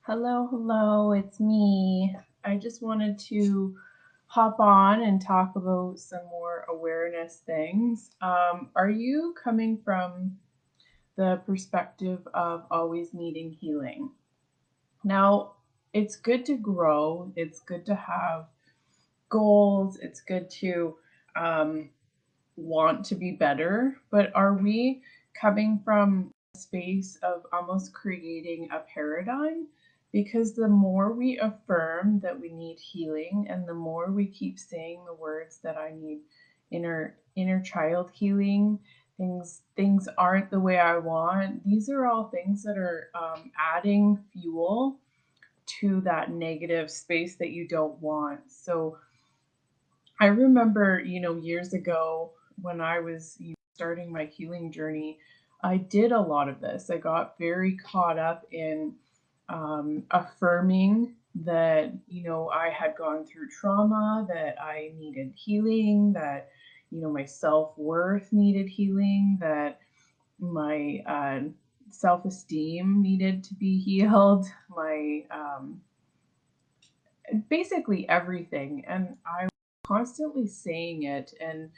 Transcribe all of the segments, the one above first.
Hello, it's me. I just wanted to hop on and talk about some more awareness things. Are you coming from the perspective of always needing healing? Now, it's good to grow, it's good to have goals, it's good to um, want to be better, but are we coming from a space of almost creating a paradigm? Because the more we affirm that we need healing and the more we keep saying the words that I need inner child healing, things aren't the way I want. These are all things that are adding fuel to that negative space that you don't want. So I remember, years ago when I was starting my healing journey, I did a lot of this. I got very caught up in affirming that, I had gone through trauma, that I needed healing, that, my self worth needed healing, that my self esteem needed to be healed, my basically everything. And I was constantly saying it. And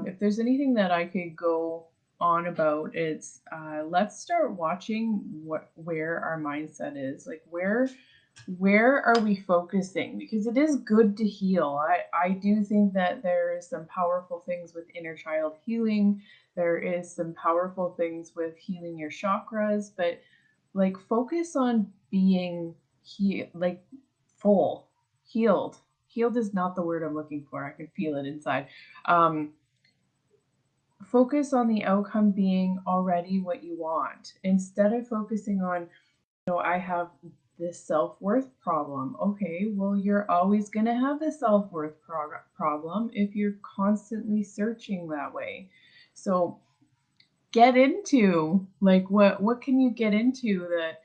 if there's anything that I could go on about, it's let's start watching where our mindset is. Like where are we focusing? Because it is good to heal. I do think that there is some powerful things with inner child healing. There is some powerful things with healing your chakras, but like focus on being like full, healed. Healed is not the word I'm looking for. I can feel it inside. Um, Focus on the outcome being already what you want instead of focusing on, I have this self worth problem. Okay, well, you're always going to have the self worth problem if you're constantly searching that way. So get into like what can you get into that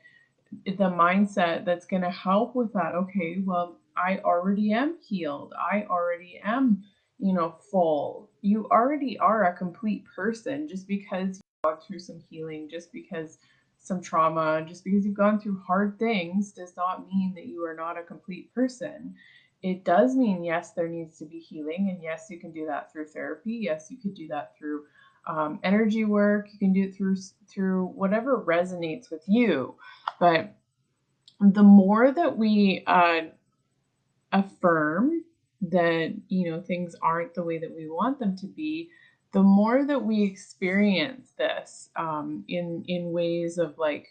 the mindset that's going to help with that. Okay, well, I already am healed. I already am, full. You already are a complete person just because you've gone through some healing, just because some trauma, just because you've gone through hard things does not mean that you are not a complete person. It does mean, yes, there needs to be healing. And yes, you can do that through therapy. Yes, you could do that through energy work. You can do it through whatever resonates with you. But the more that we affirm that things aren't the way that we want them to be, the more that we experience this in ways of like,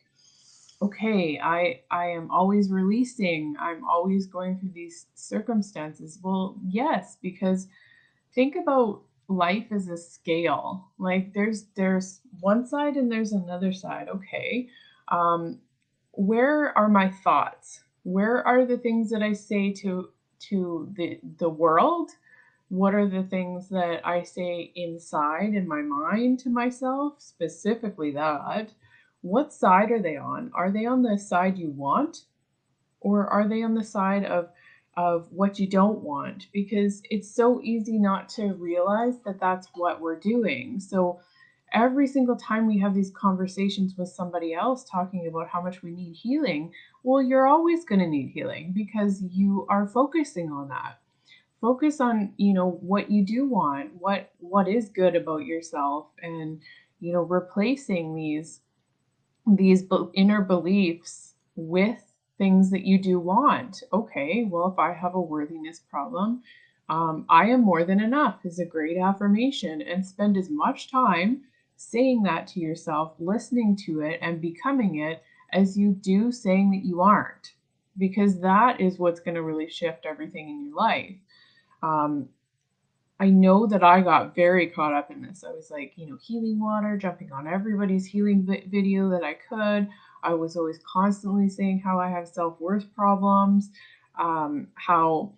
okay, I am always releasing, I'm always going through these circumstances. Well, yes, because think about life as a scale. Like there's one side and there's another side. Okay, um, where are my thoughts? Where are the things that I say to the world? What are the things that I say inside in my mind to myself? Specifically that. What side are they on? Are they on the side you want? Or are they on the side of what you don't want? Because it's so easy not to realize that that's what we're doing. So every single time we have these conversations with somebody else talking about how much we need healing, well, you're always going to need healing because you are focusing on that. Focus on, what you do want, what is good about yourself, and replacing these inner beliefs with things that you do want. Okay, well, if I have a worthiness problem, I am more than enough is a great affirmation, and spend as much time saying that to yourself, listening to it, and becoming it as you do saying that you aren't, because that is what's going to really shift everything in your life. Um, I know that I got very caught up in this. I was like, healing water, jumping on everybody's healing video that I could. I was always constantly saying how I have self worth problems, how,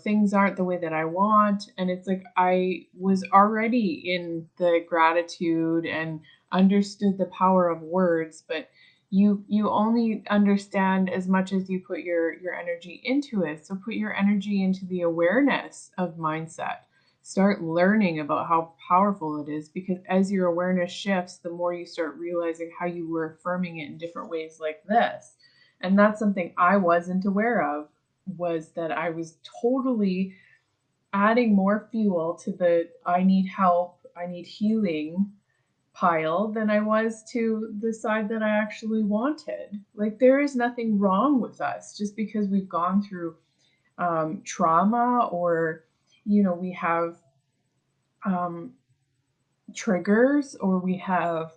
things aren't the way that I want. And it's like I was already in the gratitude and understood the power of words, but you only understand as much as you put your energy into it. So put your energy into the awareness of mindset. Start learning about how powerful it is, because as your awareness shifts, the more you start realizing how you were affirming it in different ways like this. And that's something I wasn't aware of, was that I was totally adding more fuel to the I need help, I need healing pile than I was to the side that I actually wanted. Like, there is nothing wrong with us just because we've gone through trauma, or, we have um, triggers, or we have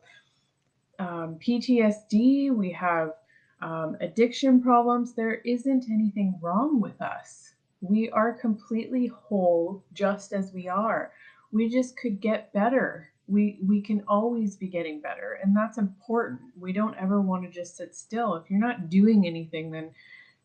PTSD, we have addiction problems. There isn't anything wrong with us. We are completely whole just as we are. We just could get better. We can always be getting better, and that's important. We don't ever want to just sit still. If you're not doing anything, then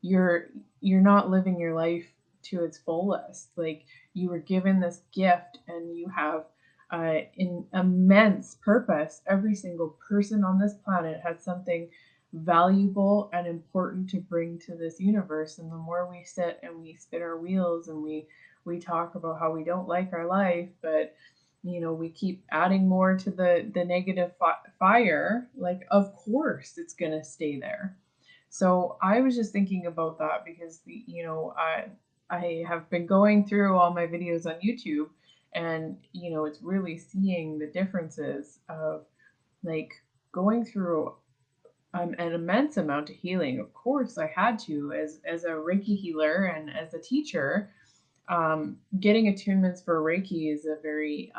you're you're not living your life to its fullest. Like, you were given this gift, and you have an immense purpose. Every single person on this planet has something valuable and important to bring to this universe. And the more we sit and we spin our wheels, and we talk about how we don't like our life, but we keep adding more to the negative fire, like, of course it's going to stay there. So I was just thinking about that, because I have been going through all my videos on YouTube, and it's really seeing the differences of, like, going through an immense amount of healing. Of course, I had to, as a Reiki healer and as a teacher. Getting attunements for Reiki is a very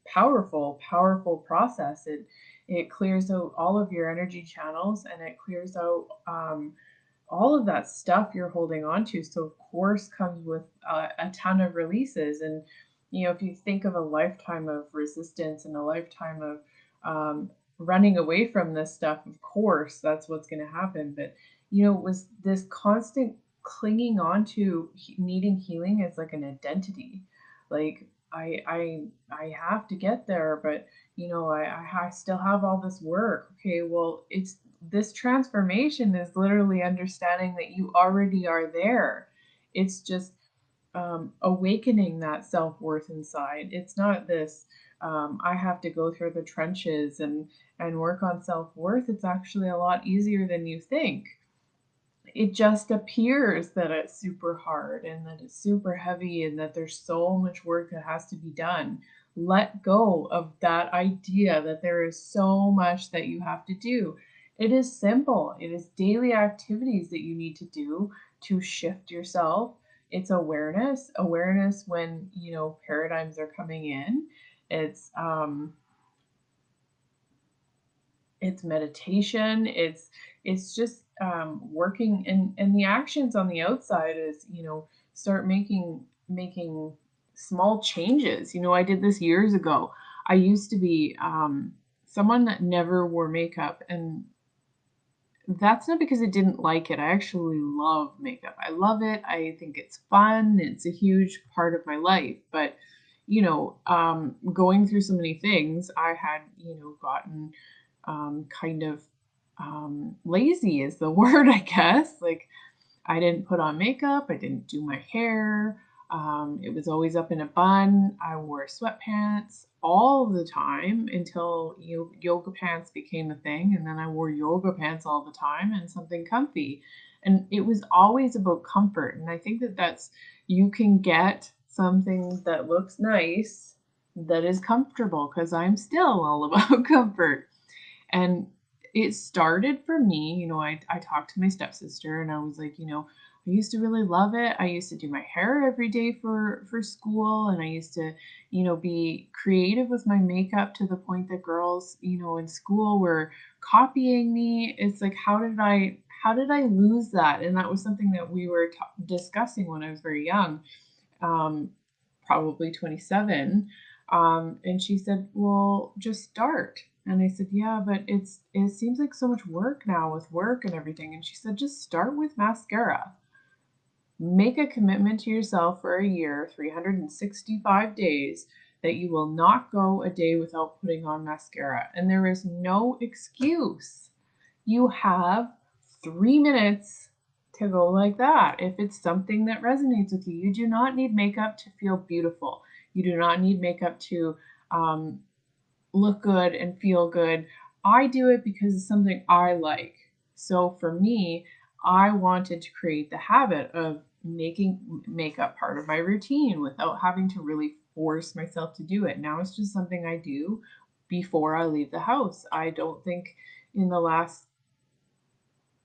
powerful process. It clears out all of your energy channels, and it clears out all of that stuff you're holding on to. So, of course, comes with a ton of releases. And, if you think of a lifetime of resistance and a lifetime of running away from this stuff, of course, that's what's going to happen. But, it was this constant clinging on to needing healing as like an identity. Like, I have to get there, but I still have all this work. Okay, well, it's this transformation is literally understanding that you already are there. It's just awakening that self worth inside. It's not this. I have to go through the trenches and work on self worth. It's actually a lot easier than you think. It just appears that it's super hard, and that it's super heavy, and that there's so much work that has to be done. Let go of that idea that there is so much that you have to do. It is simple. It is daily activities that you need to do to shift yourself. It's awareness when, paradigms are coming in. It's it's meditation. It's just working, and the actions on the outside is, start making small changes. I did this years ago. I used to be someone that never wore makeup, and that's not because I didn't like it. I actually love makeup. I love it. I think it's fun. It's a huge part of my life. But, going through so many things, I had, gotten kind of lazy is the word, I guess. Like, I didn't put on makeup, I didn't do my hair. It was always up in a bun. I wore sweatpants all the time until yoga pants became a thing. And then I wore yoga pants all the time and something comfy. And it was always about comfort. And I think that you can get something that looks nice that is comfortable, because I'm still all about comfort. And it started for me, I talked to my stepsister, and I was like, I used to really love it. I used to do my hair every day for school, and I used to, be creative with my makeup to the point that girls, in school were copying me. It's like, how did I lose that? And that was something that we were discussing when I was very young. Um, Probably 27. And she said, "Well, just start." And I said, "Yeah, but it seems like so much work now with work and everything." And she said, "Just start with mascara. Make a commitment to yourself for a year, 365 days, that you will not go a day without putting on mascara. And there is no excuse. You have 3 minutes to go like that. If it's something that resonates with you, you do not need makeup to feel beautiful. You do not need makeup to um, look good and feel good. I do it because it's something I like. So for me, I wanted to create the habit of making makeup part of my routine without having to really force myself to do it. Now it's just something I do before I leave the house. I don't think in the last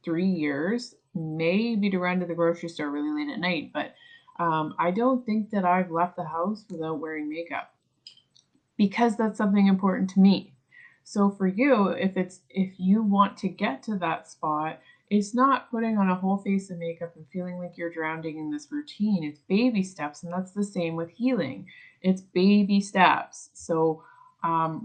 3 years, maybe to run to the grocery store really late at night, but I don't think that I've left the house without wearing makeup because that's something important to me. So for you, if you want to get to that spot, it's not putting on a whole face of makeup and feeling like you're drowning in this routine. It's baby steps, and that's the same with healing. It's baby steps. So,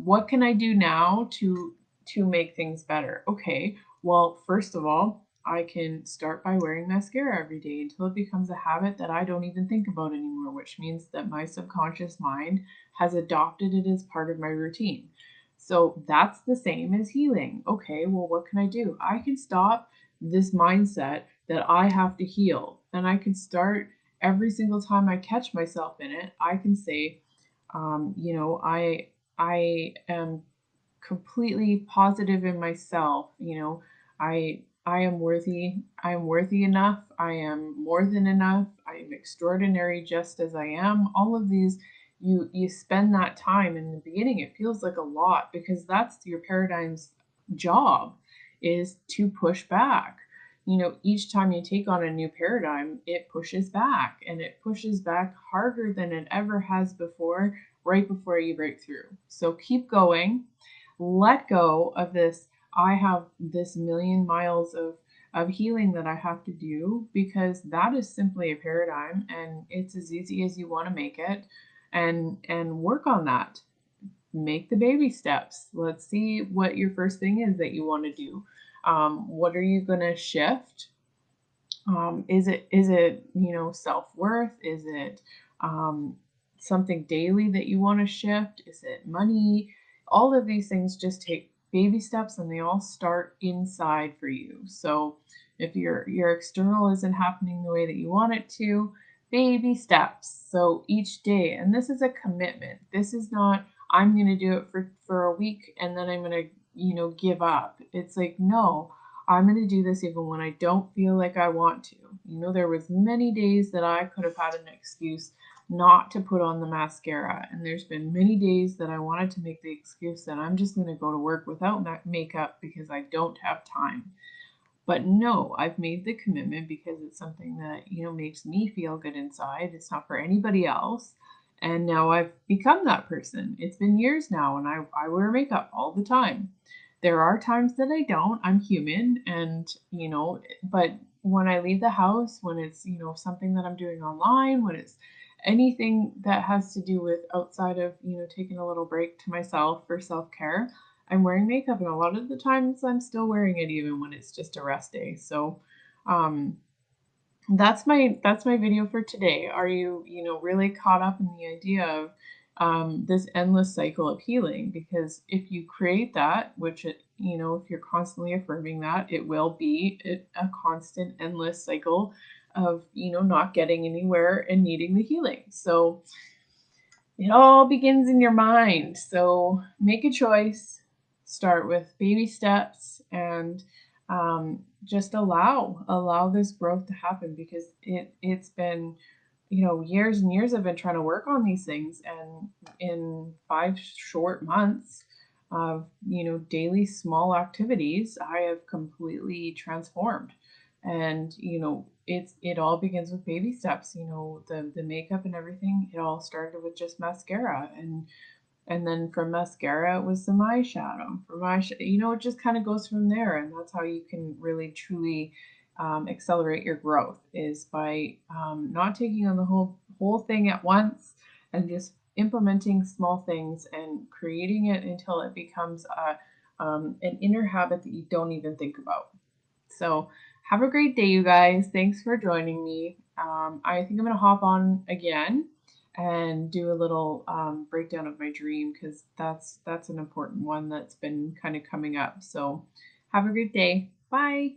what can I do now to make things better? Okay, well, first of all, I can start by wearing mascara every day until it becomes a habit that I don't even think about anymore, which means that my subconscious mind has adopted it as part of my routine. So that's the same as healing. Okay, well, what can I do? I can stop this mindset that I have to heal. And I can start every single time I catch myself in it, I can say, I am completely positive in myself. I am worthy. I am worthy enough. I am more than enough. I am extraordinary just as I am. All of these, you spend that time in the beginning. It feels like a lot because that's your paradigm's job, is to push back. Each time you take on a new paradigm, it pushes back, and it pushes back harder than it ever has before, right before you break through. So keep going, let go of this. I have this million miles of healing that I have to do, because that is simply a paradigm, and it's as easy as you want to make it, and work on that. Make the baby steps. Let's see what your first thing is that you want to do. What are you going to shift? Is it self-worth? Is it something daily that you want to shift? Is it money? All of these things just take baby steps, and they all start inside for you. So if your external isn't happening the way that you want it to, baby steps. So each day, and this is a commitment. This is not, I'm going to do it for a week and then I'm going to give up. It's like, no, I'm going to do this even when I don't feel like I want to. There was many days that I could have had an excuse not to put on the mascara, and there's been many days that I wanted to make the excuse that I'm just going to go to work without makeup because I don't have time. But no, I've made the commitment because it's something that, makes me feel good inside. It's not for anybody else. And now I've become that person. It's been years now, and I wear makeup all the time. There are times that I don't. I'm human, but when I leave the house, when it's, something that I'm doing online, when it's anything that has to do with outside of, taking a little break to myself for self care, I'm wearing makeup, and a lot of the times I'm still wearing it even when it's just a rest day. So, um, that's my video for today. Are you really caught up in the idea of this endless cycle of healing? Because if you create that, which if you're constantly affirming that, it will be a constant endless cycle of not getting anywhere and needing the healing. So it all begins in your mind. So make a choice, start with baby steps, and just allow this growth to happen, because it's been years and years I've been trying to work on these things, and in 5 short months of daily small activities, I have completely transformed. And it all begins with baby steps. The makeup and everything, it all started with just mascara, and then from mascara it was some eyeshadow. From eyeshadow, it just kind of goes from there. And that's how you can really truly accelerate your growth, is by not taking on the whole thing at once, and just implementing small things and creating it until it becomes an inner habit that you don't even think about. So have a great day, you guys. Thanks for joining me. I think I'm going to hop on again and do a little breakdown of my dream, because that's an important one that's been kind of coming up. So have a great day. Bye.